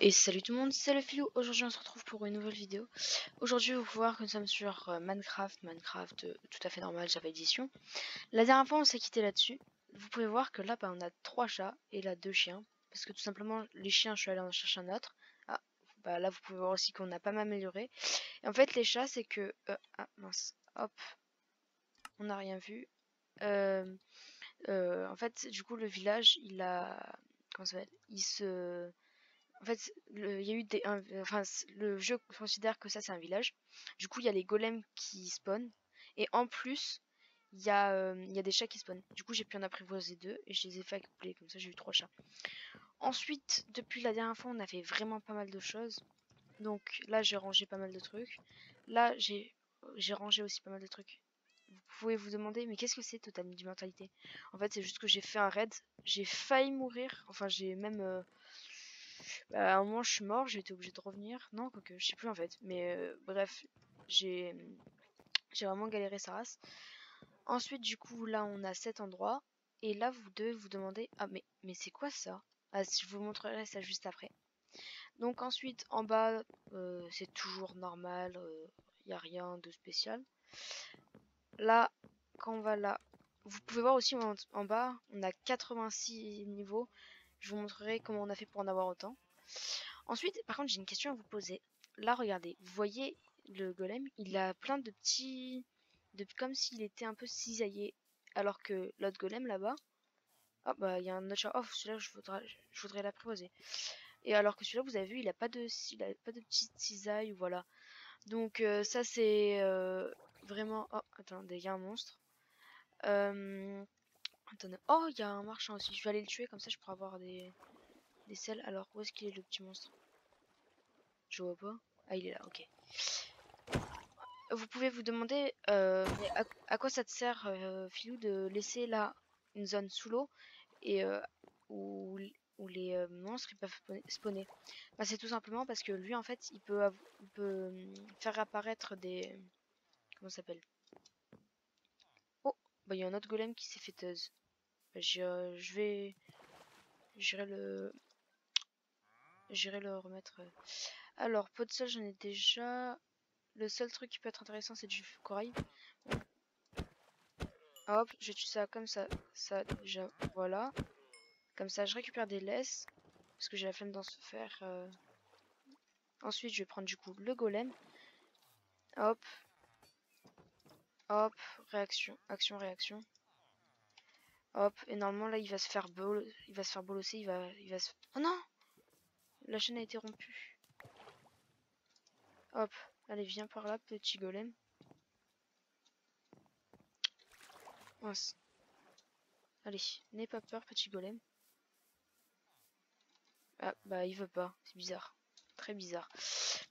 Et salut tout le monde, c'est le Filou. Aujourd'hui on se retrouve pour une nouvelle vidéo. Aujourd'hui vous pouvez voir que nous sommes sur Minecraft tout à fait normal, Java Edition. La dernière fois on s'est quitté là-dessus. Vous pouvez voir que là on a 3 chats et là 2 chiens. Parce que tout simplement les chiens je suis allé en chercher un autre. Ah, là vous pouvez voir aussi qu'on a pas mal amélioré. Et en fait les chats c'est que... ah mince, hop, on n'a rien vu. En fait du coup le village il a... Comment ça s'appelle? En fait, il y a eu le jeu considère que ça c'est un village. Du coup, il y a les golems qui spawnent. Et en plus, il y a des chats qui spawnent. Du coup, j'ai pu en apprivoiser 2 et je les ai fait accoupler. Comme ça, j'ai eu 3 chats. Ensuite, depuis la dernière fois, on a fait vraiment pas mal de choses. Donc là, j'ai rangé pas mal de trucs. Là, j'ai rangé aussi pas mal de trucs. Vous pouvez vous demander, mais qu'est-ce que c'est Total Immortalité? En fait, c'est juste que j'ai fait un raid. J'ai failli mourir. Enfin, j'ai même... à un moment, je suis mort, j'ai été obligé de revenir. Non, quoique, je sais plus en fait. Mais bref, j'ai j'ai vraiment galéré sa race. Ensuite, du coup, là, on a cet endroit. Et là, vous devez vous demander, ah, mais c'est quoi ça? Ah, je vous montrerai ça juste après. Donc ensuite, en bas, c'est toujours normal. Il n'y a rien de spécial. Là, quand on va là, vous pouvez voir aussi en bas, on a 86 niveaux. Je vous montrerai comment on a fait pour en avoir autant. Ensuite, par contre, j'ai une question à vous poser. Là, regardez, vous voyez le golem, il a plein de petits... comme s'il était un peu cisaillé. Alors que l'autre golem, là-bas... Ah, bah, il y a un autre chat. Oh, celui-là, je voudrais l'apprivoiser. Et alors que celui-là, vous avez vu, il a pas de petite cisaille, voilà. Donc, ça, c'est vraiment... Oh, attendez, il y a un monstre. Attendez. Oh, il y a un marchand aussi. Je vais aller le tuer, comme ça, je pourrai avoir des selles. Alors, où est-ce qu'il est, le petit monstre? Je vois pas. Ah, il est là, ok. Vous pouvez vous demander mais à quoi ça te sert, Filou, de laisser là une zone sous l'eau et où, où les monstres ils peuvent spawner. Bah, c'est tout simplement parce que lui, en fait, il peut faire apparaître des... Comment ça s'appelle? Oh, bah il y a un autre golem qui s'est fait teuse. Bah, je vais... J'irai le... J'irai le remettre. Alors, pot de sol, j'en ai déjà. Le seul truc qui peut être intéressant, c'est du corail. Hop, je tue ça comme ça déjà, voilà. Comme ça, je récupère des laisses, parce que j'ai la flemme d'en se faire. Ensuite, je vais prendre du coup le golem. Hop, hop, réaction, action, réaction. Hop, et normalement là, il va se faire bolosser, il va se... Oh non! La chaîne a été rompue. Hop, allez, viens par là, petit golem. Mince. Allez, n'aie pas peur, petit golem. Ah, bah il veut pas, c'est bizarre. Très bizarre.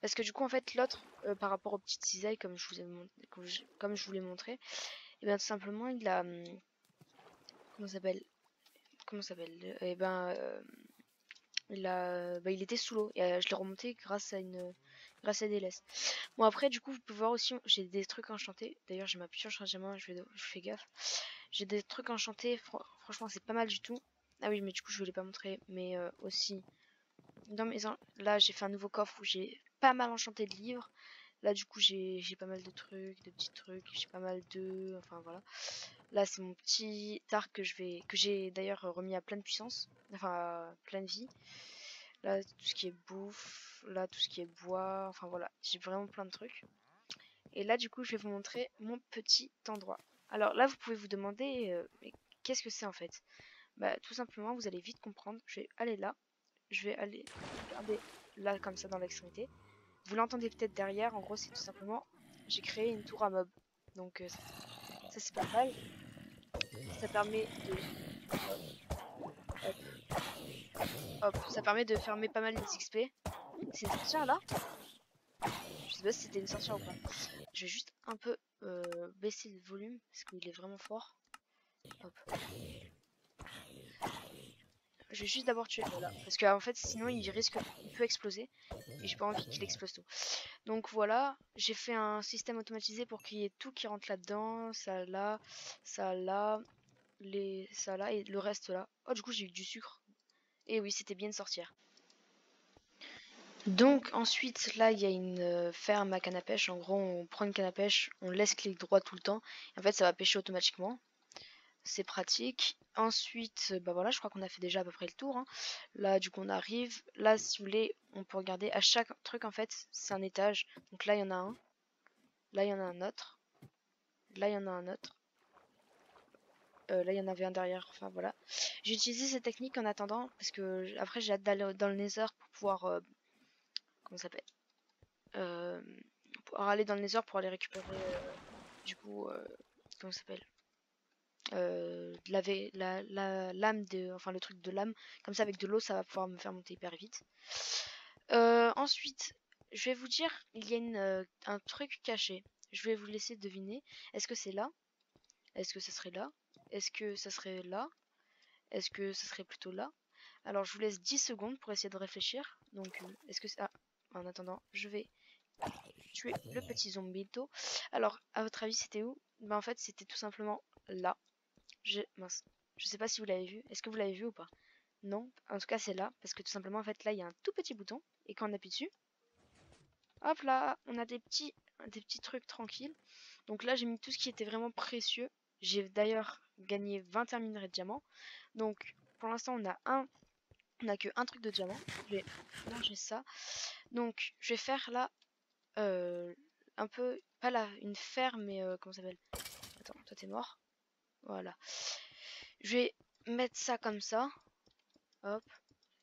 Parce que du coup, en fait, l'autre, par rapport aux petites cisailles, comme je vous ai comme je vous l'ai montré, et bien tout simplement, il a... comment ça s'appelle? Comment ça s'appelle? Et ben, il était sous l'eau. Et je l'ai remonté grâce à des laisses. Bon, après, du coup, vous pouvez voir aussi, j'ai des trucs enchantés. D'ailleurs, j'ai ma pioche enchantement, je fais gaffe. J'ai des trucs enchantés, franchement, c'est pas mal du tout. Ah oui, mais du coup, je ne l'ai pas montré. Mais aussi, là, j'ai fait un nouveau coffre où j'ai pas mal enchanté de livres. Là, du coup, j'ai pas mal de trucs, de petits trucs. J'ai pas mal de... Enfin, voilà. Là, c'est mon petit arc que j'ai d'ailleurs remis à pleine puissance. Enfin, à pleine vie. Là, tout ce qui est bouffe. Là, tout ce qui est bois. Enfin, voilà. J'ai vraiment plein de trucs. Et là, du coup, je vais vous montrer mon petit endroit. Alors là, vous pouvez vous demander, mais qu'est-ce que c'est en fait? Bah, tout simplement, vous allez vite comprendre. Je vais aller là. Je vais aller regarder là, comme ça, dans l'extrémité. Vous l'entendez peut-être derrière. En gros, c'est tout simplement, j'ai créé une tour à mob. Donc, ça, c'est pas mal. Ça permet de... Hop, hop, ça permet de fermer pas mal les XP. C'est une sorcière là? Je sais pas si c'était une sorcière ou pas. Je vais juste un peu baisser le volume parce qu'il est vraiment fort. Hop. Je vais juste d'abord tuer voilà. Parce qu'en fait sinon il peut exploser. Et j'ai pas envie qu'il explose tout. Donc voilà, j'ai fait un système automatisé pour qu'il y ait tout qui rentre là-dedans. Ça là, ça là, ça là et le reste là. Oh du coup j'ai eu du sucre. Et oui c'était bien de sortir. Donc ensuite, là, il y a une ferme à canne à pêche. En gros, on prend une canne à pêche, on laisse clic droit tout le temps. Et en fait, ça va pêcher automatiquement. C'est pratique. Ensuite, bah voilà, je crois qu'on a fait déjà à peu près le tour, hein. Là, du coup, on arrive. Là, si vous voulez, on peut regarder. À chaque truc, en fait, c'est un étage. Donc là, il y en a un. Là, il y en a un autre. Là, il y en a un autre. Là, il y en avait un derrière. Enfin, voilà. J'ai utilisé cette technique en attendant. Parce que après, j'ai hâte d'aller dans le Nether pour pouvoir... comment ça s'appelle pouvoir aller dans le Nether pour aller récupérer... du coup... comment ça s'appelle la lame de, enfin le truc de lame, comme ça avec de l'eau ça va pouvoir me faire monter hyper vite. Ensuite, je vais vous dire, il y a un truc caché. Je vais vous laisser deviner. Est-ce que c'est là? Est-ce que ça serait là? Est-ce que ça serait là? Est-ce que ça serait plutôt là? Alors je vous laisse 10 secondes pour essayer de réfléchir. Donc est-ce que ah, en attendant, je vais tuer le petit zombito. Alors à votre avis c'était où? Ben en fait c'était tout simplement là. Mince. Je sais pas si vous l'avez vu. Est-ce que vous l'avez vu ou pas? Non. En tout cas, c'est là. Parce que tout simplement, en fait, là, il y a un tout petit bouton. Et quand on appuie dessus, hop là, on a des petits trucs tranquilles. Donc là, j'ai mis tout ce qui était vraiment précieux. J'ai d'ailleurs gagné 21 minerais de diamants. Donc, pour l'instant, on a que un truc de diamant. Je vais manger ça. Donc, je vais faire là, un peu, pas là, une ferme, mais comment ça s'appelle? Attends, toi t'es mort. Voilà. Je vais mettre ça comme ça. Hop.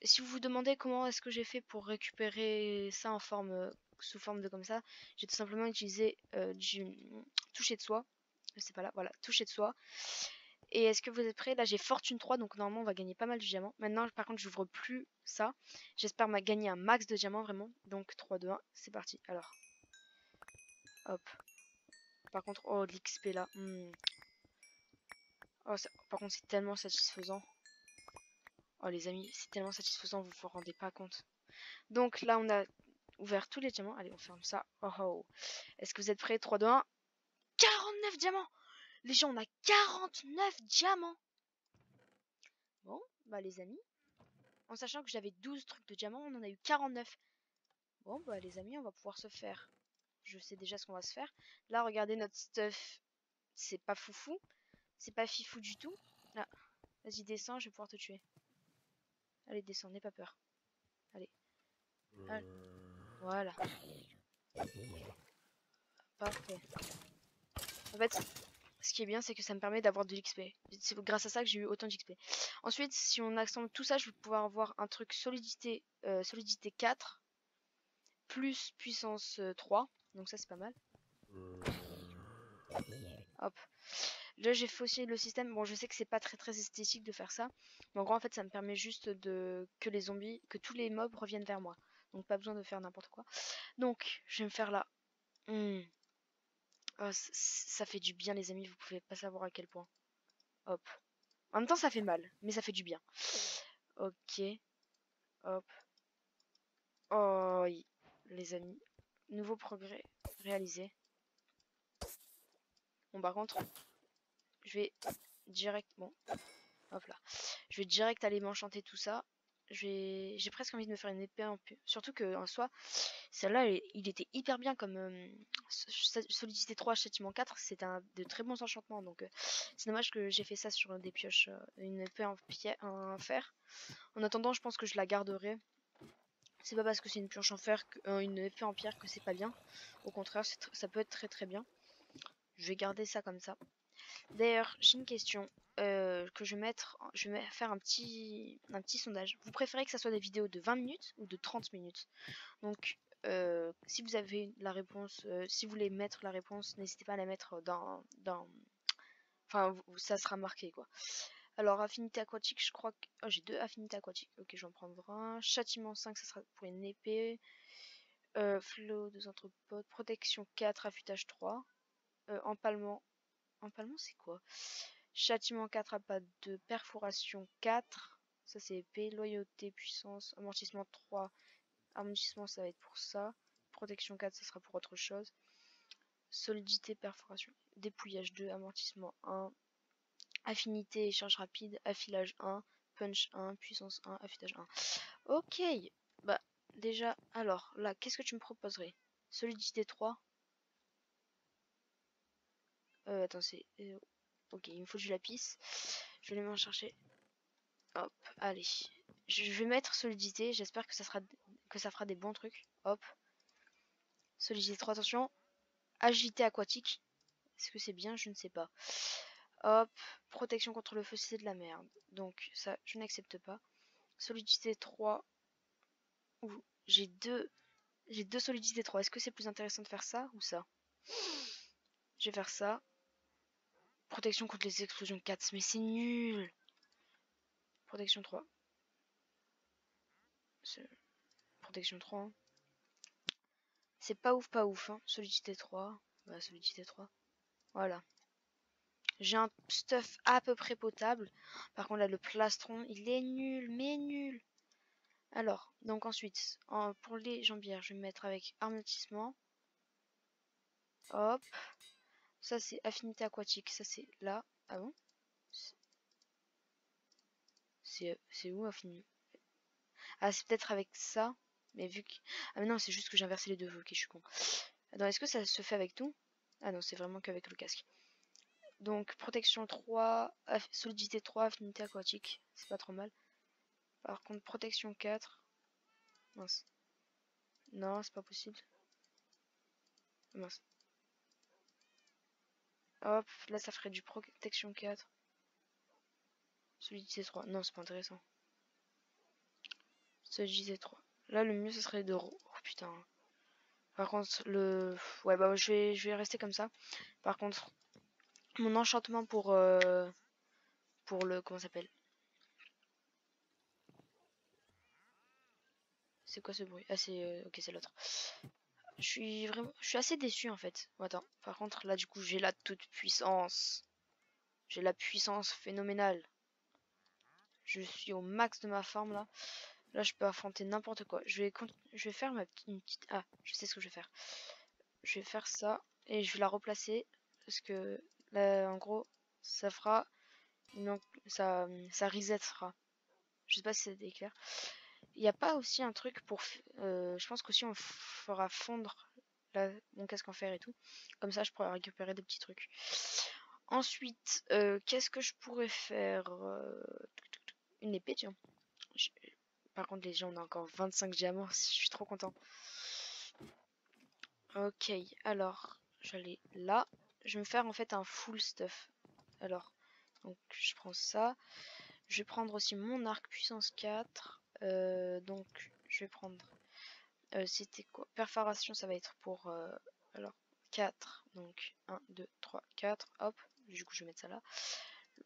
Si vous vous demandez comment est-ce que j'ai fait pour récupérer ça en forme, sous forme de comme ça, j'ai tout simplement utilisé du toucher de soi. C'est pas là, voilà, toucher de soi. Et est-ce que vous êtes prêts? Là j'ai fortune 3, donc normalement on va gagner pas mal de diamants. Maintenant par contre j'ouvre plus ça. J'espère gagner un max de diamants vraiment. Donc 3, 2, 1, c'est parti. Alors, hop. Par contre, oh l'XP là. Oh, par contre c'est tellement satisfaisant. Oh les amis, c'est tellement satisfaisant, vous vous rendez pas compte. Donc là on a ouvert tous les diamants. Allez, on ferme ça. Oh oh. Est-ce que vous êtes prêts? 3, 2, 1. 49 diamants! Les gens, on a 49 diamants! Bon, bah les amis, en sachant que j'avais 12 trucs de diamants, on en a eu 49. Bon, bah les amis, on va pouvoir se faire. Je sais déjà ce qu'on va se faire. Là, regardez notre stuff. C'est pas foufou. C'est pas fifou du tout. Là, vas-y, descends, je vais pouvoir te tuer. Allez, descends, n'aie pas peur. Allez. Allez. Voilà. Parfait. En fait, ce qui est bien, c'est que ça me permet d'avoir de l'XP. C'est grâce à ça que j'ai eu autant d'XP. Ensuite, si on assemble tout ça, je vais pouvoir avoir un truc solidité, solidité 4 plus puissance 3. Donc ça, c'est pas mal. Hop. Là, j'ai faussé le système. Bon, je sais que c'est pas très esthétique de faire ça. Mais en gros, en fait, ça me permet juste que les zombies, que tous les mobs reviennent vers moi. Donc pas besoin de faire n'importe quoi. Donc, je vais me faire là. Oh, ça fait du bien, les amis. Vous pouvez pas savoir à quel point. Hop. En même temps, ça fait mal, mais ça fait du bien. Ok. Hop. Oh, les amis. Nouveau progrès réalisé. Bon, par contre, je vais direct... Bon, hop là. Je vais direct aller m'enchanter tout ça. J'ai presque envie de me faire une épée en plus. Surtout que en soi, celle-là, il était hyper bien comme solidité 3, châtiment 4. C'était de très bons enchantements. Donc, c'est dommage que j'ai fait ça sur des pioches. Une épée en, en fer. En attendant, je pense que je la garderai. C'est pas parce que c'est une pioche en fer, une épée en pierre que c'est pas bien. Au contraire, ça peut être très bien. Je vais garder ça comme ça. D'ailleurs, j'ai une question que je vais mettre. Je vais faire un petit sondage. Vous préférez que ça soit des vidéos de 20 minutes ou de 30 minutes? Donc, si vous avez la réponse, si vous voulez mettre la réponse, n'hésitez pas à la mettre enfin, ça sera marqué quoi. Alors, affinité aquatique, je crois que... Oh, j'ai 2 affinités aquatiques. Ok, je vais en prendre un. Châtiment 5, ça sera pour une épée. Flot 2 entrepôts. Protection 4, affûtage 3. Empalement. Empalement, c'est quoi? Châtiment 4, appât 2. Perforation 4. Ça, c'est épée. Loyauté, puissance. Amortissement 3. Amortissement, ça va être pour ça. Protection 4, ça sera pour autre chose. Solidité, perforation. Dépouillage 2. Amortissement 1. Affinité et charge rapide, affilage 1, punch 1, puissance 1, affûtage 1. Ok, bah déjà, alors, là, qu'est-ce que tu me proposerais? Solidité 3. Attends, c'est... ok, il me faut du lapis. Je vais aller m'en chercher. Hop, allez. Je vais mettre solidité, j'espère que ça fera des bons trucs. Hop. Solidité 3, attention. Agilité aquatique. Est-ce que c'est bien? Je ne sais pas. Hop. Protection contre le feu, c'est de la merde. Donc ça, je n'accepte pas. Solidité 3. Ouh, j'ai deux solidités 3. Est-ce que c'est plus intéressant de faire ça ou ça? Je vais faire ça. Protection contre les explosions 4. Mais c'est nul. Protection 3. Protection 3. Hein. C'est pas ouf. Hein. Solidité 3. Bah, solidité 3. Voilà. J'ai un stuff à peu près potable. Par contre, là, le plastron, il est nul, mais nul. Alors, donc ensuite, pour les jambières, je vais me mettre avec amortissement. Hop. Ça, c'est affinité aquatique. Ça, c'est là. Ah bon? C'est où affinité? Ah, c'est peut-être avec ça. Mais vu que... Ah, mais non, c'est juste que j'ai inversé les deux. Ok, je suis con. Attends, est-ce que ça se fait avec tout? Ah non, c'est vraiment qu'avec le casque. Donc, protection 3, solidité 3, affinité aquatique. C'est pas trop mal. Par contre, protection 4. Mince. Non, c'est pas possible. Mince. Hop, là, ça ferait du protection 4. Solidité 3. Non, c'est pas intéressant. Solidité 3. Là, le mieux, ce serait de... Oh, putain. Par contre, le... Ouais, bah, je vais rester comme ça. Par contre, mon enchantement pour le... Comment ça s'appelle? C'est quoi ce bruit? Ah, c'est... ok, c'est l'autre. Je suis assez déçu, en fait. Oh, attends. Par contre, là, du coup, j'ai la toute puissance. J'ai la puissance phénoménale. Je suis au max de ma forme, là. Là, je peux affronter n'importe quoi. Je vais faire une petite... Ah, je sais ce que je vais faire. Je vais faire ça et je vais la replacer parce que là, en gros, ça fera ça resettera. Je sais pas si c'est clair. Il n'y a pas aussi un truc pour... je pense qu'aussi on fera fondre mon casque en fer et tout. Comme ça, je pourrais récupérer des petits trucs. Ensuite, qu'est-ce que je pourrais faire? Une épée, tiens. Par contre, les gens, on a encore 25 diamants. Je suis trop content. Ok, alors, j'allais là. Je vais me faire en fait un full stuff. Alors, donc je prends ça. Je vais prendre aussi mon arc puissance 4. Donc, je vais prendre... c'était quoi? Perforation, ça va être pour... alors, 4. Donc, 1, 2, 3, 4. Hop, du coup, je vais mettre ça là.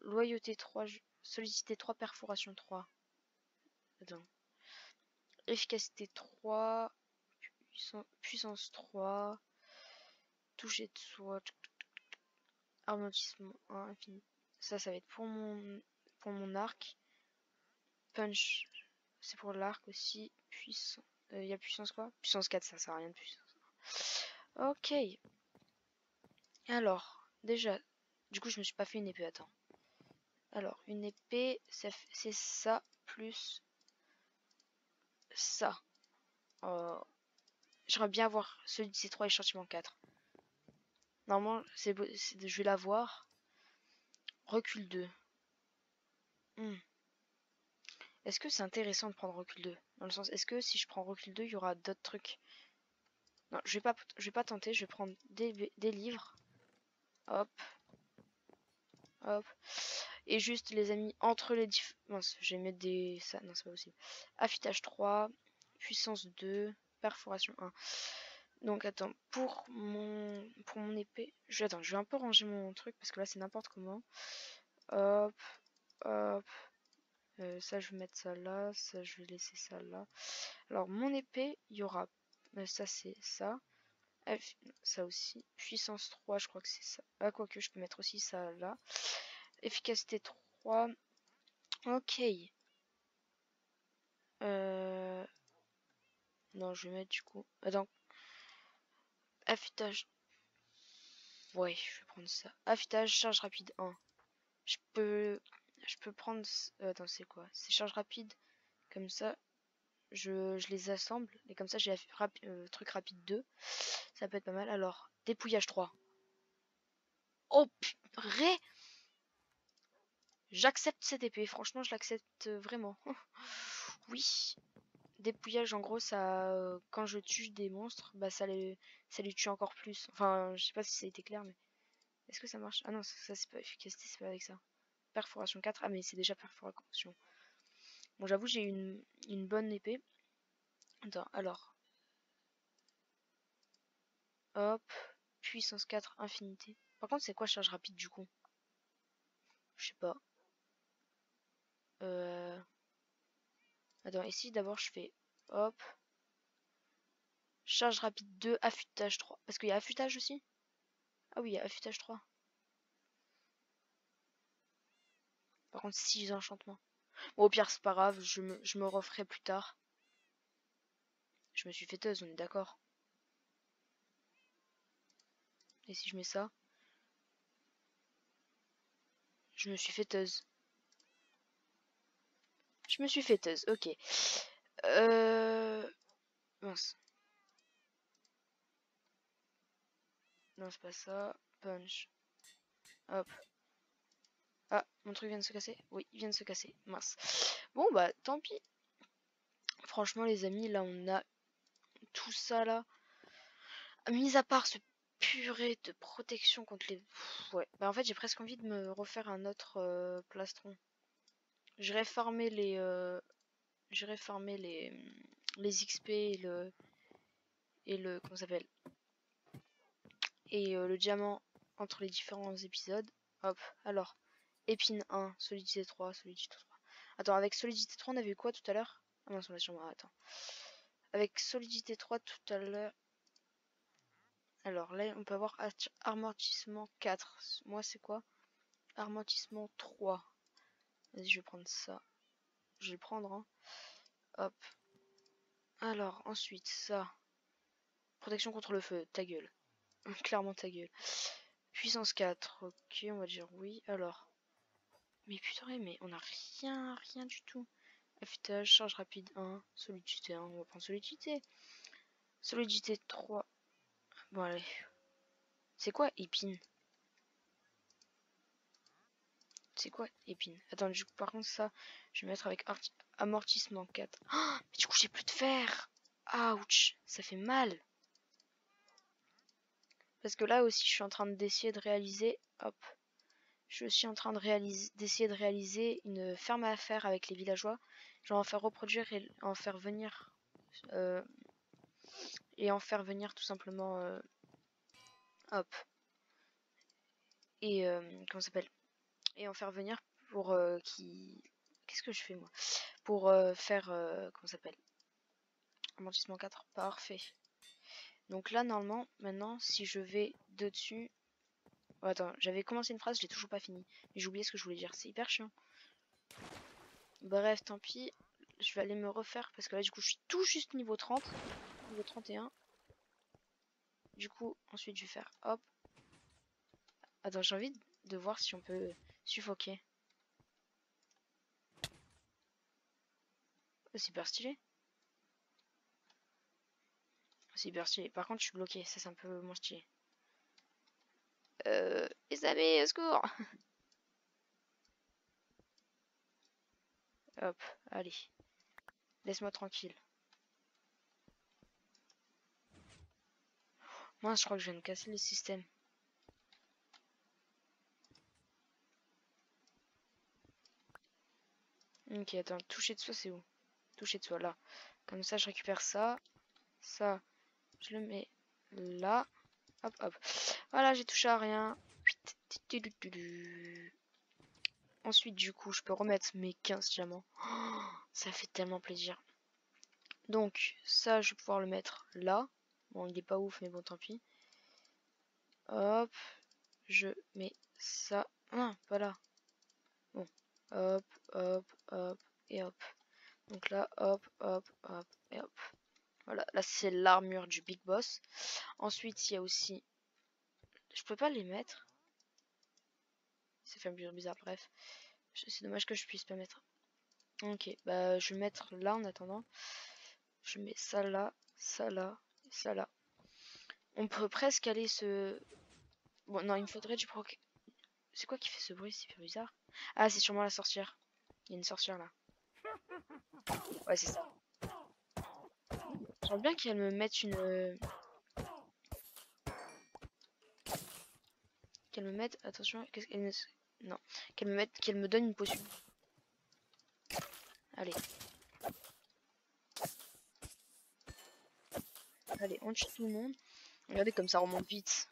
Loyauté 3, solidité 3, perforation 3. Attends. Efficacité 3, puissance 3, toucher de soie, amortissement 1, infini. Ça va être pour mon arc. Punch, c'est pour l'arc aussi. Puissance. Il y a puissance quoi? Puissance 4, ça sert à rien de puissance. Ok. Alors, déjà, du coup, je me suis pas fait une épée. Attends. Alors, une épée, c'est ça plus ça. J'aimerais bien avoir celui de ces 3 échantillons 4. Normalement, je vais l'avoir. Recul 2. Est-ce que c'est intéressant de prendre recul 2? Dans le sens, est-ce que si je prends recul 2, il y aura d'autres trucs? Non, je vais pas tenter, je vais prendre des livres. Hop, hop. Et juste, les amis, entre les mince, je vais mettre des... Ça, non, c'est pas possible. Affûtage 3, puissance 2, perforation 1. Donc, attends, pour mon épée... Attends, je vais un peu ranger mon truc, parce que là, c'est n'importe comment. Hop, hop. Ça, je vais mettre ça là. Ça, je vais laisser ça là. Alors, mon épée, il y aura... ça, c'est ça. Ça aussi. Puissance 3, je crois que c'est ça. Ah, quoique, je peux mettre aussi ça là. Efficacité 3. Ok. Non, je vais mettre du coup... Attends. Affûtage. Ouais, je vais prendre ça. Affûtage, charge rapide 1. Je peux prendre... attends, c'est quoi? C'est charge rapide. Comme ça, je les assemble. Et comme ça, j'ai truc rapide 2. Ça peut être pas mal. Alors, dépouillage 3. Oh, purée! J'accepte cette épée. Franchement, je l'accepte vraiment. Oui. Dépouillage, en gros, ça, quand je tue des monstres, bah ça les tue encore plus. Enfin, je sais pas si ça a été clair, mais est-ce que ça marche? Ah non, ça c'est pas efficacité, c'est pas avec ça. Perforation 4. Ah mais c'est déjà perforation. Bon, j'avoue, j'ai une bonne épée. Attends, alors. Hop. Puissance 4, infinité. Par contre, c'est quoi charge rapide du coup? Je sais pas. Euh... Attends, ici d'abord je fais hop. Charge rapide 2, affûtage 3. Parce qu'il y a affûtage aussi? Ah oui, il y a affûtage 3. Par contre, 6 enchantements. Bon, au pire, c'est pas grave, je me referai plus tard. Je me suis fêteuse, on est d'accord. Et si je mets ça? Je me suis fêteuse. Je me suis fêteuse, ok. Mince. Non, c'est pas ça. Punch. Hop. Ah, mon truc vient de se casser? Oui, il vient de se casser. Mince. Bon, bah, tant pis. Franchement, les amis, là, on a tout ça, là. Mis à part ce purée de protection contre les... ouais. Bah, en fait, j'ai presque envie de me refaire un autre plastron. J'irai farmer les... J'irai farmer les XP et le comment ça s'appelle, et le diamant entre les différents épisodes. Hop, alors épine 1, solidité 3, solidité 3. Attends, avec solidité 3 on avait eu quoi tout à l'heure? Ah non, c'est sur moi, attends. Avec solidité 3 tout à l'heure. Alors là on peut avoir amortissement 4. Moi c'est quoi? Amortissement 3. Vas-y, je vais prendre ça. Je vais le prendre, hein. Hop. Alors ensuite ça. Protection contre le feu, ta gueule. Clairement ta gueule. Puissance 4, ok, on va dire oui. Alors, mais putain, mais on a rien du tout. Affûtage, charge rapide 1, solidité 1, on va prendre solidité. Solidité 3. Bon, allez. C'est quoi épine? C'est quoi épine? Attends, du coup, par contre, ça, je vais mettre avec amortissement 4. Oh, mais du coup, j'ai plus de fer. Ouch, ça fait mal. Parce que là aussi, je suis en train d'essayer de réaliser. Hop. Je suis en train d'essayer de réaliser une ferme à fer avec les villageois. Je vais en faire reproduire et en faire venir. Euh, et en faire venir tout simplement. Hop. Et comment ça s'appelle? Et en faire venir pour qui. Qu'est-ce que je fais moi? Pour faire. Comment ça s'appelle? Amortissement 4. Parfait. Donc là, normalement, maintenant, si je vais dessus. Oh, attends, j'avais commencé une phrase, je l'ai toujours pas fini. Mais j'ai oublié ce que je voulais dire. C'est hyper chiant. Bref, tant pis. Je vais aller me refaire parce que là, du coup, je suis tout juste niveau 30. Niveau 31. Du coup, ensuite, je vais faire hop. Attends, j'ai envie de voir si on peut suffoquer. Oh, c'est hyper stylé. C'est hyper stylé. Par contre, je suis bloqué. Ça, c'est un peu moins stylé. Les amis, au secours! Hop, allez. Laisse-moi tranquille. Moi, je crois que je viens de casser le système. Ok, attends, toucher de soi, c'est où? Toucher de soi, là. Comme ça, je récupère ça. Ça, je le mets là. Hop, hop. Voilà, j'ai touché à rien. Ensuite, du coup, je peux remettre mes 15 diamants. Oh, ça fait tellement plaisir. Donc, ça, je vais pouvoir le mettre là. Bon, il est pas ouf, mais bon, tant pis. Hop, je mets ça. Ah, pas là. Bon, hop, hop, hop, et hop. Donc là, hop, hop, hop, et hop. Voilà, là, c'est l'armure du Big Boss. Ensuite, il y a aussi... Je peux pas les mettre. Ça fait bizarre, bref. C'est dommage que je puisse pas mettre. Ok, bah, je vais mettre là en attendant. Je mets ça là, ça là, ça là. On peut presque aller se... Bon, non, il me faudrait du proc... C'est quoi qui fait ce bruit? C'est bizarre. Ah, c'est sûrement la sorcière. Il y a une sorcière là. Ouais, c'est ça. J'aimerais bien qu'elle me mette une... Qu'elle me mette... Attention, qu'est-ce qu'elle me... Non. Qu'elle me donne une potion. Allez. Allez, on tue tout le monde. Regardez comme ça remonte vite.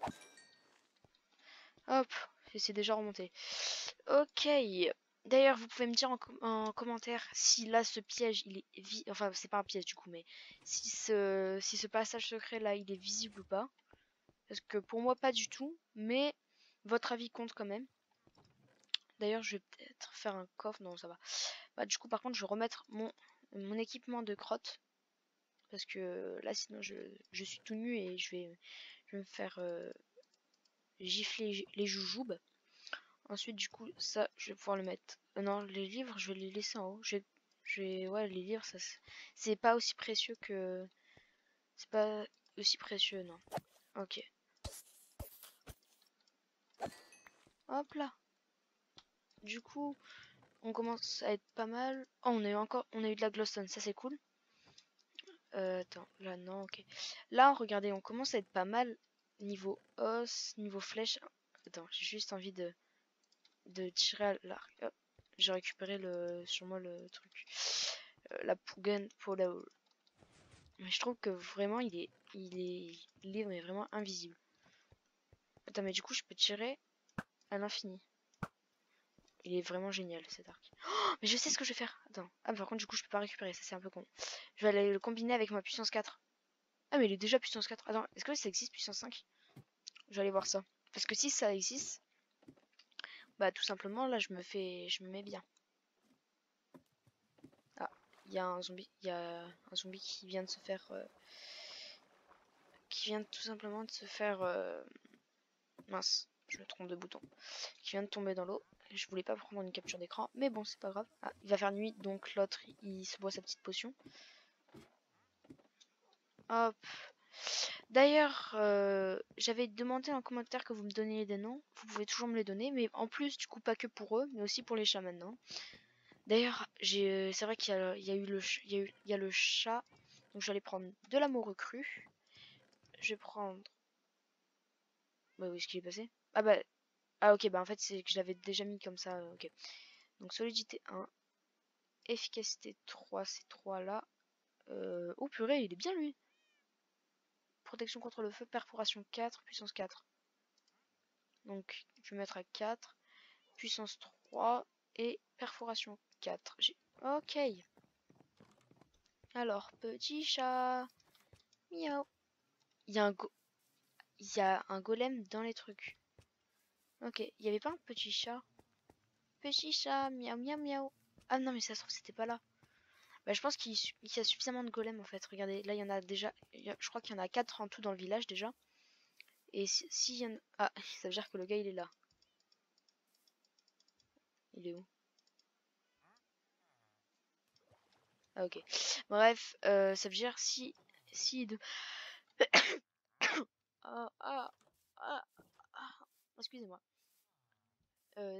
Hop, c'est déjà remonté. Ok. D'ailleurs, vous pouvez me dire en commentaire si là ce piège il est enfin c'est pas un piège du coup, mais si ce passage secret là il est visible ou pas. Parce que pour moi pas du tout, mais votre avis compte quand même. D'ailleurs, je vais peut-être faire un coffre. Non, ça va. Bah, du coup, par contre, je vais remettre mon équipement de crotte. Parce que là, sinon, je suis tout nu et je vais me faire gifler les joujoubes. Ensuite, du coup, ça, je vais pouvoir le mettre. Non, les livres, je vais les laisser en haut. Ouais, les livres, ça, c'est pas aussi précieux que. C'est pas aussi précieux, non. Ok. Hop là. Du coup, on commence à être pas mal. Oh, on a eu de la glowstone, ça c'est cool. Attends, là non, ok. Là, regardez, on commence à être pas mal niveau os, niveau flèche. Attends, j'ai juste envie de tirer à l'arc. Hop, j'ai récupéré sur moi le truc. La Pougan pour la. Mais je trouve que vraiment, il est vraiment invisible. Attends, mais du coup, je peux tirer à l'infini. Il est vraiment génial cet arc. Oh, mais je sais ce que je vais faire. Attends. Ah, par contre, du coup, je peux pas récupérer. Ça, c'est un peu con. Je vais aller le combiner avec ma puissance 4. Ah, mais il est déjà puissance 4. Attends, est-ce que ça existe puissance 5? Je vais aller voir ça. Parce que si ça existe, bah tout simplement, là, je me mets bien. Ah, il y a un zombie. Il y a un zombie qui vient de se faire. Qui vient tout simplement de se faire. Mince, je me trompe de bouton. Qui vient de tomber dans l'eau. Je voulais pas prendre une capture d'écran, mais bon, c'est pas grave. Ah, il va faire nuit, donc l'autre, il se boit sa petite potion. Hop. D'ailleurs, j'avais demandé en commentaire que vous me donniez des noms. Vous pouvez toujours me les donner, mais en plus, du coup, pas que pour eux, mais aussi pour les chats maintenant. D'ailleurs, c'est vrai qu'il y a eu il y a le chat. Donc, j'allais prendre de l'amour recru. Je vais prendre. Bah, où est-ce qu'il est passé? Ah, bah. Ah, ok, bah en fait, c'est que je l'avais déjà mis comme ça. Ok. Donc, solidité 1. Efficacité 3, ces 3 là. Oh purée, il est bien lui. Protection contre le feu, perforation 4, puissance 4. Donc, je vais mettre à 4. Puissance 3 et perforation 4. Ok. Alors, petit chat. Miaou. Il y a un il y a un golem dans les trucs. Ok, il y avait pas un petit chat. Petit chat, miaou miaou miaou. Ah non, mais ça se trouve, c'était pas là. Bah, je pense qu'il y a suffisamment de golems en fait. Regardez, là, il y en a déjà. Je crois qu'il y en a 4 en tout dans le village déjà. Et si y en a. Ah, ça veut dire que le gars il est là. Il est où? Ah, ok. Bref, ça veut dire si de. Ah, ah, ah, ah. Excusez-moi.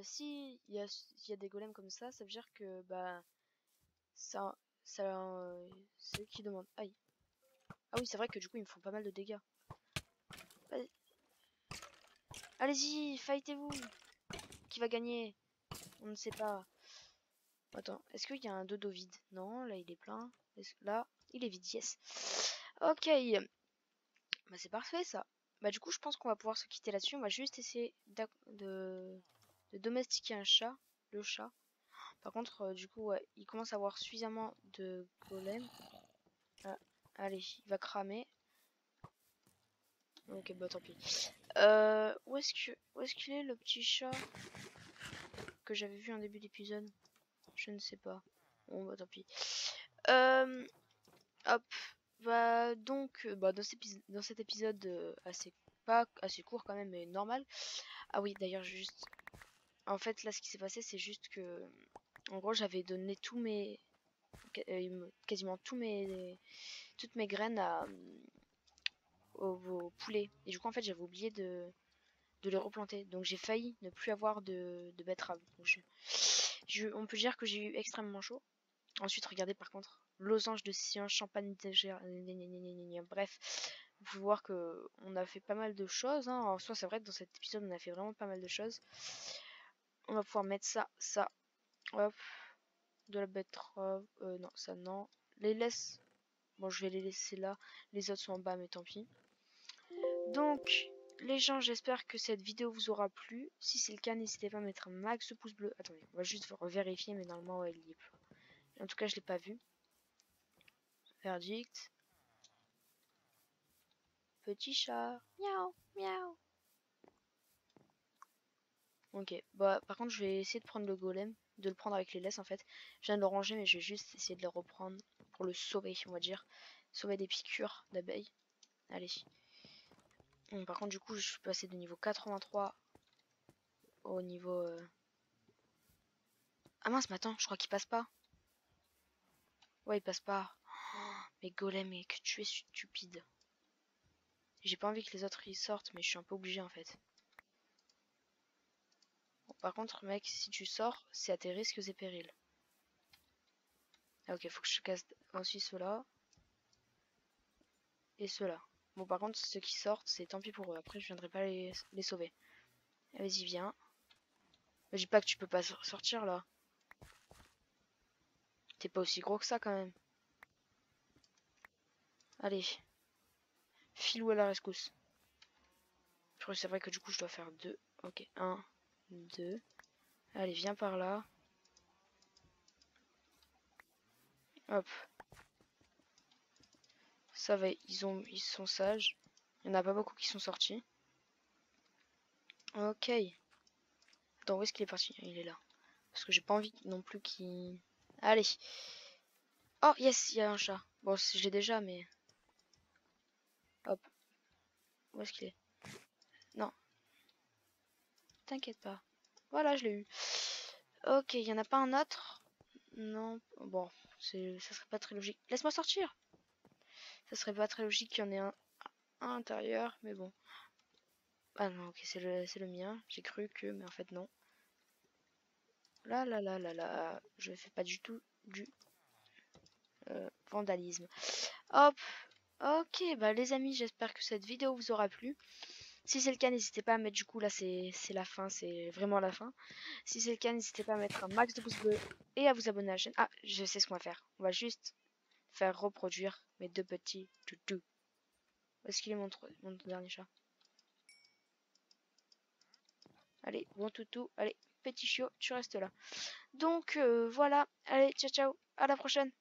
Si il y a des golems comme ça veut dire que bah ça ça c'est eux qui demandent. Aïe. Ah oui, c'est vrai que du coup ils me font pas mal de dégâts. Allez-y, fightez-vous. Qui va gagner? On ne sait pas. Attends, est-ce qu'il y a un dodo vide? Non, là il est plein. Là, il est vide, yes. Ok, bah c'est parfait ça. Bah du coup, je pense qu'on va pouvoir se quitter là-dessus. On va juste essayer de domestiquer un chat, le chat. Par contre, du coup, ouais, il commence à avoir suffisamment de golems. Ah, allez, il va cramer. Ok, bah tant pis. Où est-ce qu'il est le petit chat que j'avais vu en début d'épisode? Je ne sais pas. Bon, bah tant pis. Hop. Bah donc, bah, dans cet épisode assez pas assez court quand même, mais normal. Ah oui, d'ailleurs, juste. En fait, là, ce qui s'est passé, c'est juste que, en gros, j'avais donné quasiment tous mes toutes mes graines aux poulets. Et du coup, en fait, j'avais oublié de les replanter. Donc j'ai failli ne plus avoir de betterave. Donc, on peut dire que j'ai eu extrêmement chaud. Ensuite, regardez par contre, losange de science, champagne, bref, vous pouvez voir que on a fait pas mal de choses. Hein. En soi, c'est vrai que dans cet épisode, on a fait vraiment pas mal de choses. On va pouvoir mettre ça, hop, de la betterave, non, ça non. Les laisse, bon, je vais les laisser là. Les autres sont en bas, mais tant pis. Donc, les gens, j'espère que cette vidéo vous aura plu. Si c'est le cas, n'hésitez pas à mettre un max de pouces bleus. Attendez, on va juste vérifier, mais normalement, ouais, il y est plus. En tout cas, je l'ai pas vu. Verdict. Petit chat. Miaou, miaou. Ok, bah par contre, je vais essayer de prendre le golem, de le prendre avec les laisses en fait. Je viens de le ranger, mais je vais juste essayer de le reprendre pour le sauver, on va dire. Sauver des piqûres d'abeilles. Allez. Bon, par contre, du coup, je suis passé de niveau 83 au niveau... Ah mince, mais attends, je crois qu'il passe pas. Ouais, il passe pas. Oh, mais golem, mais que tu es stupide. J'ai pas envie que les autres y sortent, mais je suis un peu obligé en fait. Bon, par contre, mec, si tu sors, c'est à tes risques et périls. Ah, ok, faut que je casse aussi ceux-là. Et ceux-là. Bon, par contre, ceux qui sortent, c'est tant pis pour eux. Après, je viendrai pas les sauver. Vas-y, viens. Me dis pas que tu peux pas sortir là. T'es pas aussi gros que ça quand même. Allez. Filou à la rescousse. C'est vrai que du coup, je dois faire deux. Ok, un, deux. Allez, viens par là. Hop. Ça va, ils sont sages. Il n'y en a pas beaucoup qui sont sortis. Ok. Attends, où est-ce qu'il est parti? Il est là. Parce que j'ai pas envie non plus qu'il... Allez. Oh, yes, il y a un chat. Bon, je l'ai déjà, mais... Hop. Où est-ce qu'il est? Non. T'inquiète pas. Voilà, je l'ai eu. Ok, il y en a pas un autre? Non. Bon, ça serait pas très logique. Laisse-moi sortir. Ça serait pas très logique qu'il y en ait un à l'intérieur, mais bon. Ah non, ok, c'est le mien. J'ai cru que, mais en fait non. Là, là, là, là, là. Je fais pas du tout du vandalisme. Hop. Ok, bah les amis, j'espère que cette vidéo vous aura plu. Si c'est le cas, n'hésitez pas à mettre, du coup là c'est la fin, c'est vraiment la fin. Si c'est le cas, n'hésitez pas à mettre un max de pouces bleus et à vous abonner à la chaîne. Ah, je sais ce qu'on va faire. On va juste faire reproduire mes deux petits toutous. Où est-ce qu'il est mon dernier chat? Allez, bon toutou, allez, petit chiot, tu restes là. Donc voilà, allez, ciao ciao, à la prochaine.